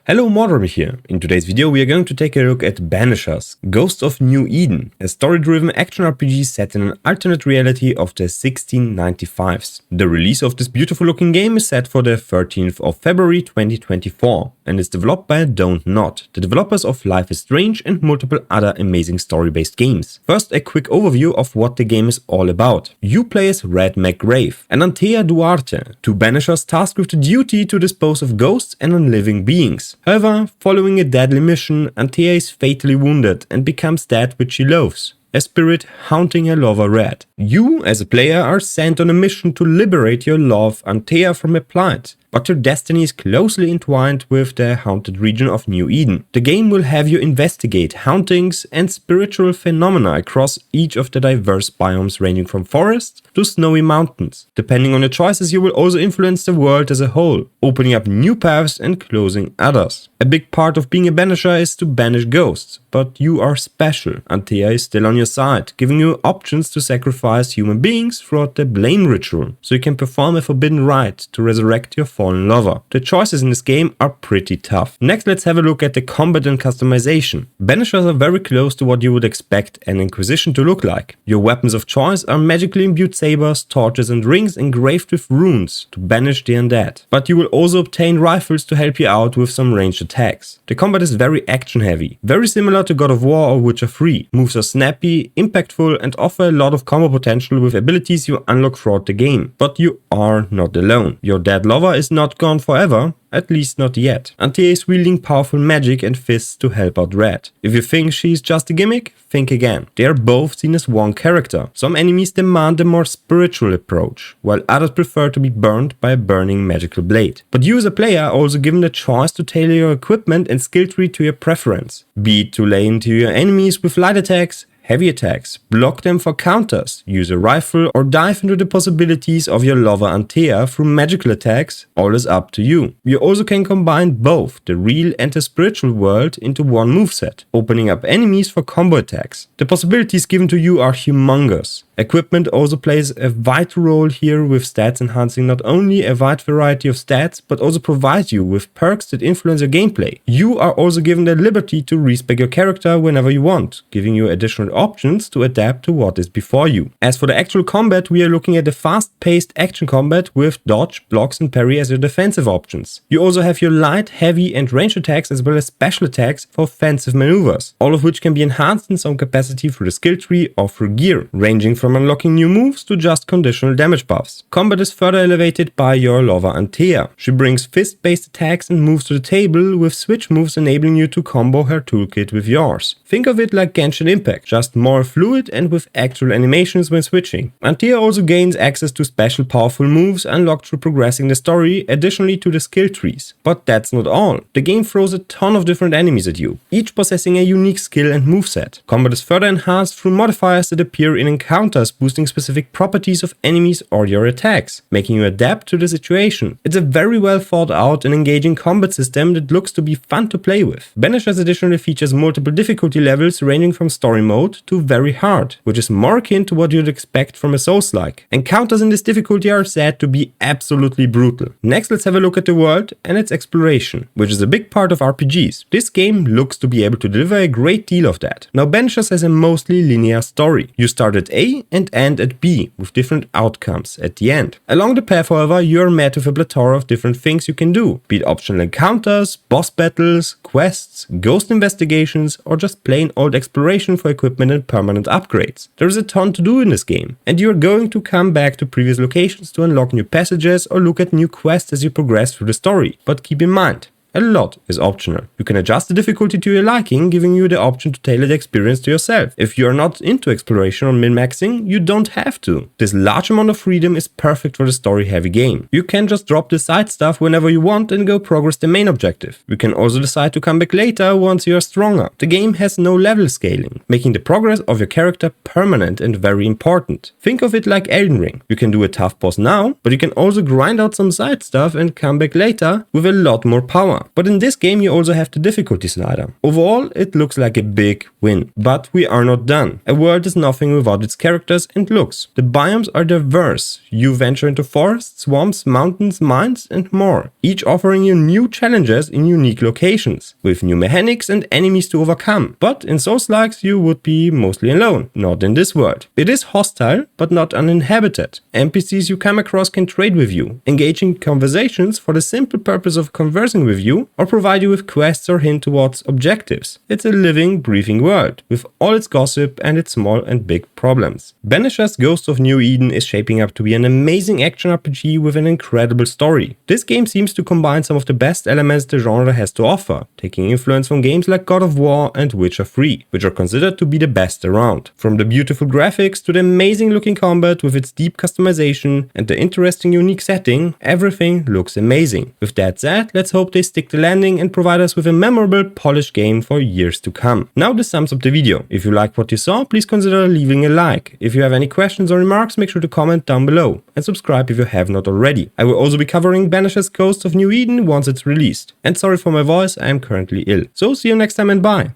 Hello, Mordor here. In today's video we are going to take a look at Banishers, Ghosts of New Eden, a story-driven action RPG set in an alternate reality of the 1695s. The release of this beautiful looking game is set for the 13th of February 2024 and is developed by Don't Not, the developers of Life is Strange and multiple other amazing story-based games. First, a quick overview of what the game is all about. You play as Red McGrave and Antea Duarte, two Banishers tasked with the duty to dispose of ghosts and unliving beings. However, following a deadly mission, Antea is fatally wounded and becomes that which she loathes, a spirit haunting her lover Red. You, as a player, are sent on a mission to liberate your love Antea from her plight, but your destiny is closely entwined with the haunted region of New Eden. The game will have you investigate hauntings and spiritual phenomena across each of the diverse biomes ranging from forests to snowy mountains. Depending on your choices, you will also influence the world as a whole, opening up new paths and closing others. A big part of being a banisher is to banish ghosts, but you are special. Antea is still on your side, giving you options to sacrifice human beings throughout the blame ritual, so you can perform a forbidden rite to resurrect your fallen lover. The choices in this game are pretty tough. Next, let's have a look at the combat and customization. Banishers are very close to what you would expect an Inquisition to look like. Your weapons of choice are magically imbued sabers, torches and rings engraved with runes to banish the undead. But you will also obtain rifles to help you out with some ranged attacks. The combat is very action heavy, very similar to God of War or Witcher 3. Moves are snappy, impactful and offer a lot of combo potential with abilities you unlock throughout the game. But you are not alone. Your dead lover is not gone forever, at least not yet. Antea is wielding powerful magic and fists to help out Red. If you think she's just a gimmick, think again. They are both seen as one character. Some enemies demand a more spiritual approach, while others prefer to be burned by a burning magical blade. But you as a player are also given the choice to tailor your equipment and skill tree to your preference. Be it to lay into your enemies with light attacks, heavy attacks, block them for counters, use a rifle or dive into the possibilities of your lover Antea through magical attacks, all is up to you. You also can combine both the real and the spiritual world into one moveset, opening up enemies for combo attacks. The possibilities given to you are humongous. Equipment also plays a vital role here, with stats enhancing not only a wide variety of stats but also provide you with perks that influence your gameplay. You are also given the liberty to respec your character whenever you want, giving you additional options to adapt to what is before you. As for the actual combat, we are looking at a fast-paced action combat with dodge, blocks and parry as your defensive options. You also have your light, heavy and ranged attacks as well as special attacks for offensive maneuvers, all of which can be enhanced in some capacity through the skill tree or through gear, ranging from unlocking new moves to just conditional damage buffs. Combat is further elevated by your lover Antea. She brings fist-based attacks and moves to the table, with switch moves enabling you to combo her toolkit with yours. Think of it like Genshin Impact, just more fluid and with actual animations when switching. Antea also gains access to special powerful moves unlocked through progressing the story, additionally to the skill trees. But that's not all. The game throws a ton of different enemies at you, each possessing a unique skill and moveset. Combat is further enhanced through modifiers that appear in encounters, boosting specific properties of enemies or your attacks, making you adapt to the situation. It's a very well thought out and engaging combat system that looks to be fun to play with. Banishers additionally features multiple difficulty levels ranging from story mode to very hard, which is more akin to what you'd expect from a Souls-like. Encounters in this difficulty are said to be absolutely brutal. Next, let's have a look at the world and its exploration, which is a big part of RPGs. This game looks to be able to deliver a great deal of that. Now, Banishers has a mostly linear story. You start at A and end at B, with different outcomes at the end. Along the path, however, you are met with a plethora of different things you can do, be it optional encounters, boss battles, quests, ghost investigations, or just plain old exploration for equipment and permanent upgrades. There is a ton to do in this game, and you are going to come back to previous locations to unlock new passages or look at new quests as you progress through the story. But keep in mind, a lot is optional. You can adjust the difficulty to your liking, giving you the option to tailor the experience to yourself. If you are not into exploration or min-maxing, you don't have to. This large amount of freedom is perfect for the story-heavy game. You can just drop the side stuff whenever you want and go progress the main objective. You can also decide to come back later once you are stronger. The game has no level scaling, making the progress of your character permanent and very important. Think of it like Elden Ring. You can do a tough boss now, but you can also grind out some side stuff and come back later with a lot more power. more. But in this game you also have the difficulty slider. Overall, it looks like a big win. But we are not done. A world is nothing without its characters and looks. The biomes are diverse. You venture into forests, swamps, mountains, mines and more, each offering you new challenges in unique locations, with new mechanics and enemies to overcome. But in Souls-likes you would be mostly alone, not in this world. It is hostile, but not uninhabited. NPCs you come across can trade with you, engage in conversations for the simple purpose of conversing with you, or provide you with quests or hint towards objectives. It's a living, breathing world, with all its gossip and its small and big problems. Banishers Ghost of New Eden is shaping up to be an amazing action RPG with an incredible story. This game seems to combine some of the best elements the genre has to offer, taking influence from games like God of War and Witcher 3, which are considered to be the best around. From the beautiful graphics to the amazing looking combat with its deep customization and the interesting unique setting, everything looks amazing. With that said, let's hope they stick the landing and provide us with a memorable, polished game for years to come. Now this sums up the video. If you liked what you saw, please consider leaving a like. If you have any questions or remarks, make sure to comment down below and subscribe if you have not already. I will also be covering Banishers Ghost of New Eden once it's released. And sorry for my voice, I am currently ill. So see you next time and bye.